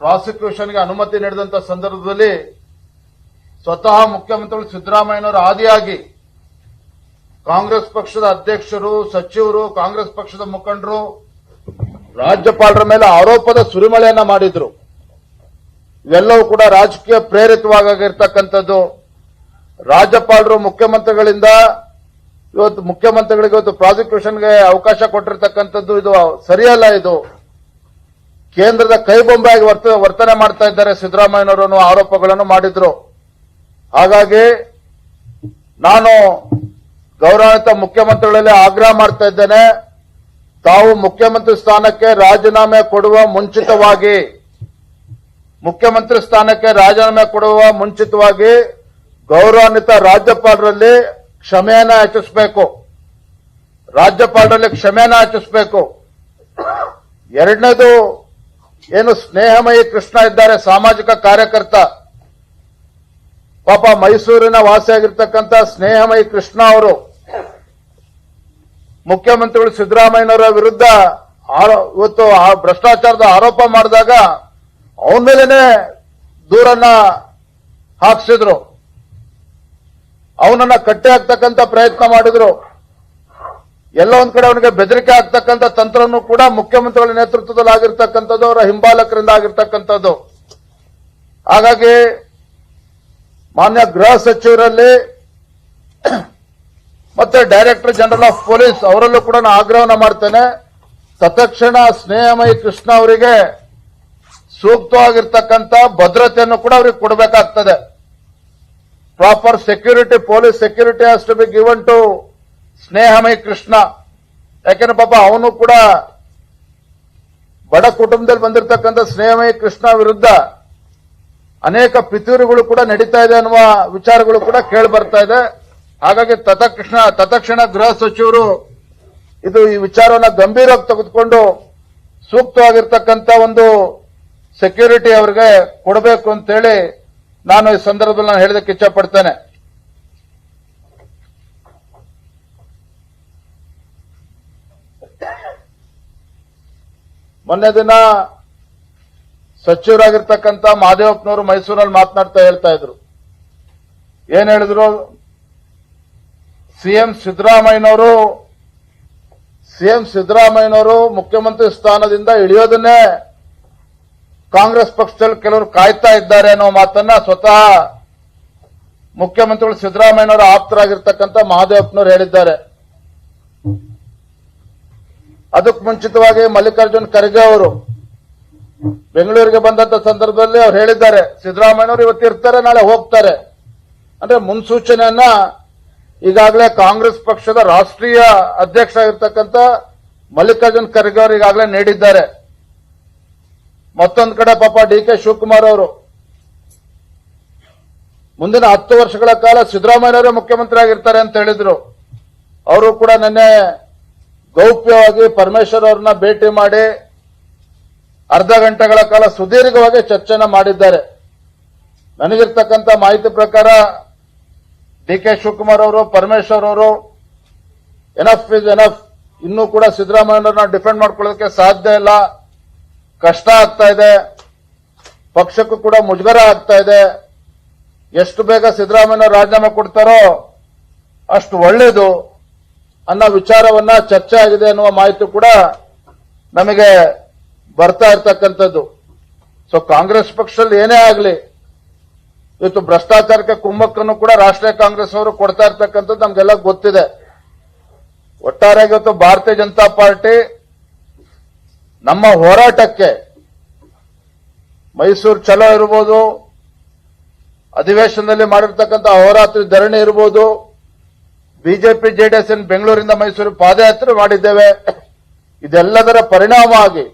ಪ್ರಾಸಿಕ್ಯೂಷನ್ಗೆ ಅನುಮತಿ ನೀಡಿದಂತ ಸಂದರ್ಭದಲ್ಲಿ ಸ್ವತಃ ಮುಖ್ಯಮಂತ್ರಿಗಳು ಸಿದ್ದರಾಮಯ್ಯನವರು ಆದಿಯಾಗಿ ಕಾಂಗ್ರೆಸ್ ಪಕ್ಷದ ಅಧ್ಯಕ್ಷರು, ಸಚಿವರು, ಕಾಂಗ್ರೆಸ್ ಪಕ್ಷದ ಮುಖಂಡರು ರಾಜ್ಯಪಾಲರ ಮೇಲೆ ಆರೋಪದ ಸುರಿಮಳೆಯನ್ನ ಮಾಡಿದ್ರು. ಇವೆಲ್ಲವೂ ಕೂಡ ರಾಜಕೀಯ ಪ್ರೇರಿತವಾಗಿರ್ತಕ್ಕಂಥದ್ದು. ರಾಜ್ಯಪಾಲರು ಮುಖ್ಯಮಂತ್ರಿಗಳಿಂದ ಮುಖ್ಯಮಂತ್ರಿಗಳಿಗೆ ಪ್ರಾಸಿಕ್ಯೂಷನ್ಗೆ ಅವಕಾಶ ಕೊಟ್ಟಿರ್ತಕ್ಕಂಥದ್ದು ಇದು ಸರಿಯಲ್ಲ. ಇದು ಕೇಂದ್ರದ ಕೈಬೊಂಬೆಯಾಗಿ ವರ್ತನೆ ಮಾಡ್ತಾ ಇದ್ದಾರೆ ಸಿದ್ದರಾಮಯ್ಯನವರು ಆರೋಪಗಳನ್ನು ಮಾಡಿದ್ರು. ಹಾಗಾಗಿ ನಾನು ಗೌರವಾನ್ವಿತ ಮುಖ್ಯಮಂತ್ರಿಗಳಲ್ಲಿ ಆಗ್ರಹ ಮಾಡ್ತಾ ಇದ್ದೇನೆ, ತಾವು ಮುಖ್ಯಮಂತ್ರಿ ಸ್ಥಾನಕ್ಕೆ ರಾಜೀನಾಮೆ ಕೊಡುವ ಮುಂಚಿತವಾಗಿ ಗೌರವಾನ್ವಿತ ರಾಜ್ಯಪಾಲರಲ್ಲಿ ಕ್ಷಮೆಯನ್ನ ಯಾಚಿಸಬೇಕು. ಎರಡನೇದು, ಏನು ಸ್ನೇಹಮಯಿ ಕೃಷ್ಣ ಇದ್ದಾರೆ, ಸಾಮಾಜಿಕ ಕಾರ್ಯಕರ್ತ, ಪಾಪ ಮೈಸೂರಿನ ವಾಸಿಯಾಗಿರ್ತಕ್ಕಂಥ ಸ್ನೇಹಮಯಿ ಕೃಷ್ಣ ಅವರು ಮುಖ್ಯಮಂತ್ರಿಗಳು ಸಿದ್ದರಾಮಯ್ಯನವರ ವಿರುದ್ಧ ಇವತ್ತು ಭ್ರಷ್ಟಾಚಾರದ ಆರೋಪ ಮಾಡಿದಾಗ ಅವನ ಮೇಲೇನೆ ದೂರನ್ನ ಹಾಕಿಸಿದ್ರು, ಅವನನ್ನ ಕಟ್ಟಿ ಹಾಕ್ತಕ್ಕಂಥ ಪ್ರಯತ್ನ ಮಾಡಿದ್ರು. ಎಲ್ಲ ಒಂದ್ ಕಡೆ ಅವನಿಗೆ ಬೆದರಿಕೆ ಆಗ್ತಕ್ಕಂಥ ತಂತ್ರನೂ ಕೂಡ ಮುಖ್ಯಮಂತ್ರಿಗಳ ನೇತೃತ್ವದಲ್ಲಿ ಆಗಿರ್ತಕ್ಕಂಥದ್ದು, ಅವರ ಹಿಂಬಾಲಕರಿಂದ ಆಗಿರ್ತಕ್ಕಂಥದ್ದು. ಹಾಗಾಗಿ ಮಾನ್ಯ ಗೃಹ ಸಚಿವರಲ್ಲಿ ಮತ್ತೆ ಡೈರೆಕ್ಟರ್ ಜನರಲ್ ಆಫ್ ಪೊಲೀಸ್ ಅವರಲ್ಲೂ ಕೂಡ ನಾನು ಆಗ್ರಹವನ್ನು ಮಾಡ್ತೇನೆ, ತತ್ಕ್ಷಣ ಸ್ನೇಹಮಯಿ ಕೃಷ್ಣ ಅವರಿಗೆ ಸೂಕ್ತವಾಗಿರ್ತಕ್ಕಂಥ ಭದ್ರತೆಯನ್ನು ಕೂಡ ಅವರಿಗೆ ಕೊಡಬೇಕಾಗ್ತದೆ. Proper security, police security has to be given to Snehamayi Krishna. ಯಾಕೆಂದ್ರೆ ಪಾಪ ಅವನು ಕೂಡ ಬಡ ಕುಟುಂಬದಲ್ಲಿ ಬಂದಿರತಕ್ಕಂಥ ಸ್ನೇಹಮಯಿ ಕೃಷ್ಣ ವಿರುದ್ಧ ಅನೇಕ ಪಿತೂರಿಗಳು ಕೂಡ ನಡೀತಾ ಇದೆ ಅನ್ನುವ ವಿಚಾರಗಳು ಕೂಡ ಕೇಳಿ ಬರ್ತಾ ಇದೆ. ಹಾಗಾಗಿ ತತ್ಕ್ಷಣ ಗೃಹ ಸಚಿವರು ಈ ವಿಚಾರವನ್ನು ಗಂಭೀರವಾಗಿ ತೆಗೆದುಕೊಂಡು ಸೂಕ್ತವಾಗಿರ್ತಕ್ಕಂಥ ಒಂದು ಸೆಕ್ಯೂರಿಟಿ ಅವರಿಗೆ ಕೊಡಬೇಕು ಅಂತೇಳಿ ನಾನು ಈ ಸಂದರ್ಭದಲ್ಲಿ ನಾನು ಹೇಳೋದಕ್ಕೆ ಇಚ್ಛಪಡ್ತೇನೆ. ಮೊನ್ನೆ ದಿನ ಸಚಿವರಾಗಿರ್ತಕ್ಕಂಥ ಮಹದೇವಪ್ಪನವರು ಮೈಸೂರಲ್ಲಿ ಮಾತನಾಡ್ತಾ ಹೇಳ್ತಾ ಇದ್ರು. ಏನ್ ಹೇಳಿದ್ರು? ಸಿಎಂ ಸಿದ್ದರಾಮಯ್ಯನವರು ಮುಖ್ಯಮಂತ್ರಿ ಸ್ಥಾನದಿಂದ ಇಳಿಯೋದನ್ನೇ ಕಾಂಗ್ರೆಸ್ ಪಕ್ಷದಲ್ಲಿ ಕೆಲವರು ಕಾಯ್ತಾ ಇದ್ದಾರೆ ಅನ್ನೋ ಮಾತನ್ನ ಸ್ವತಃ ಮುಖ್ಯಮಂತ್ರಿಗಳು ಸಿದ್ದರಾಮಯ್ಯನವರ ಆಪ್ತರಾಗಿರ್ತಕ್ಕಂಥ ಮಹದೇವಪ್ಪನವರು ಹೇಳಿದ್ದಾರೆ. ಅದಕ್ಕೆ ಮುಂಚಿತವಾಗಿ ಮಲ್ಲಿಕಾರ್ಜುನ್ ಖರ್ಗೆ ಅವರು ಬೆಂಗಳೂರಿಗೆ ಬಂದಂತ ಸಂದರ್ಭದಲ್ಲಿ ಅವ್ರು ಹೇಳಿದ್ದಾರೆ, ಸಿದ್ದರಾಮಯ್ಯನವರು ಇವತ್ತು ಇರ್ತಾರೆ, ನಾಳೆ ಹೋಗ್ತಾರೆ. ಅಂದ್ರೆ ಮುನ್ಸೂಚನೆಯನ್ನ ಈಗಾಗಲೇ ಕಾಂಗ್ರೆಸ್ ಪಕ್ಷದ ರಾಷ್ಟ್ರೀಯ ಅಧ್ಯಕ್ಷ ಆಗಿರ್ತಕ್ಕಂಥ ಮಲ್ಲಿಕಾರ್ಜುನ್ ಖರ್ಗೆ ಅವರು ಈಗಾಗಲೇ ನೀಡಿದ್ದಾರೆ. ಮತ್ತೊಂದು ಕಡೆ ಪಾಪ ಡಿ.ಕೆ. ಶಿವಕುಮಾರ್ ಅವರು ಮುಂದಿನ 10 ವರ್ಷಗಳ ಕಾಲ ಸಿದ್ದರಾಮಯ್ಯನವರೇ ಮುಖ್ಯಮಂತ್ರಿ ಆಗಿರ್ತಾರೆ ಅಂತ ಹೇಳಿದ್ರು. ಅವರು ಕೂಡ ನಿನ್ನೆ ಗೌಪ್ಯವಾಗಿ ಪರಮೇಶ್ವರ್ ಅವರನ್ನ ಭೇಟಿ ಮಾಡಿ ಅರ್ಧ ಗಂಟೆಗಳ ಕಾಲ ಸುದೀರ್ಘವಾಗಿ ಚರ್ಚೆನ ಮಾಡಿದ್ದಾರೆ. ನನಗಿರ್ತಕ್ಕಂಥ ಮಾಹಿತಿ ಪ್ರಕಾರ ಡಿ.ಕೆ. ಶಿವಕುಮಾರ್ ಅವರು, ಪರಮೇಶ್ವರ್ ಅವರು ಎನಫ್ ಇಸ್ ಎನಫ್, ಇನ್ನೂ ಕೂಡ ಸಿದ್ದರಾಮಯ್ಯನವರನ್ನ ಡಿಫೆಂಡ್ ಮಾಡ್ಕೊಳ್ಳೋದಕ್ಕೆ ಸಾಧ್ಯ ಇಲ್ಲ, ಕಷ್ಟ ಆಗ್ತಾ ಇದೆ, ಪಕ್ಷಕ್ಕೂ ಕೂಡ ಮುಜುಗರ ಆಗ್ತಾ ಇದೆ, ಎಷ್ಟು ಬೇಗ ಸಿದ್ದರಾಮಯ್ಯ ರಾಜೀನಾಮೆ ಕೊಡ್ತಾರೋ ಅಷ್ಟು ಒಳ್ಳೇದು ಅನ್ನೋ ವಿಚಾರವನ್ನ ಚರ್ಚೆ ಆಗಿದೆ ಅನ್ನುವ ಮಾಹಿತಿ ಕೂಡ ನಮಗೆ ಬರ್ತಾ ಇರ್ತಕ್ಕಂಥದ್ದು. ಸೊ ಕಾಂಗ್ರೆಸ್ ಪಕ್ಷದಲ್ಲಿ ಏನೇ ಆಗಲಿ ಇವತ್ತು ಭ್ರಷ್ಟಾಚಾರಕ್ಕೆ ಕುಮ್ಮಕ್ಕನ್ನು ಕೂಡ ರಾಷ್ಟ್ರೀಯ ಕಾಂಗ್ರೆಸ್ ಅವರು ಕೊಡ್ತಾ ಇರ್ತಕ್ಕಂಥದ್ದು ನಮ್ಗೆಲ್ಲ ಗೊತ್ತಿದೆ. ಒಟ್ಟಾರೆಯಾಗಿ ಇವತ್ತು ಭಾರತೀಯ ಜನತಾ ಪಾರ್ಟಿ ನಮ್ಮ ಹೋರಾಟಕ್ಕೆ ಮೈಸೂರು ಚಲೋ ಇರಬಹುದು, ಅಧಿವೇಶನದಲ್ಲಿ ಮಾಡಿರ್ತಕ್ಕಂಥ ಅಹೋರಾತ್ರಿ ಧರಣಿ ಇರಬಹುದು, ಬಿಜೆಪಿ ಜೆಡಿಎಸ್ ಬೆಂಗಳೂರಿಂದ ಮೈಸೂರು ಪಾದಯಾತ್ರೆ ಮಾಡಿದ್ದೇವೆ. ಇದೆಲ್ಲದರ ಪರಿಣಾಮ ಆಗಿ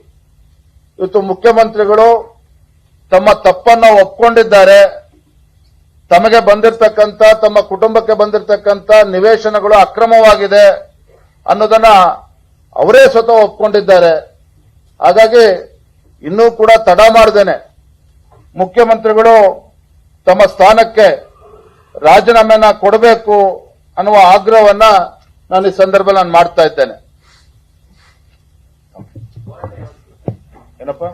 ಇವತ್ತು ಮುಖ್ಯಮಂತ್ರಿಗಳು ತಮ್ಮ ತಪ್ಪನ್ನು ಒಪ್ಪಿಕೊಂಡಿದ್ದಾರೆ. ತಮಗೆ ಬಂದಿರತಕ್ಕಂಥ, ತಮ್ಮ ಕುಟುಂಬಕ್ಕೆ ಬಂದಿರತಕ್ಕಂಥ ನಿವೇಶನಗಳು ಅಕ್ರಮವಾಗಿದೆ ಅನ್ನೋದನ್ನ ಅವರೇ ಸ್ವತಃ ಒಪ್ಪಿಕೊಂಡಿದ್ದಾರೆ. ಹಾಗಾಗಿ ಇನ್ನೂ ಕೂಡ ತಡ ಮಾಡದೇನೆ ಮುಖ್ಯಮಂತ್ರಿಗಳು ತಮ್ಮ ಸ್ಥಾನಕ್ಕೆ ರಾಜೀನಾಮೆನ ಕೊಡಬೇಕು ಅನ್ನುವ ಆಗ್ರಹವನ್ನ ನಾನು ಈ ಸಂದರ್ಭದಲ್ಲಿ ಮಾಡ್ತಾ ಇದ್ದೇನೆ. ಏನಪ್ಪ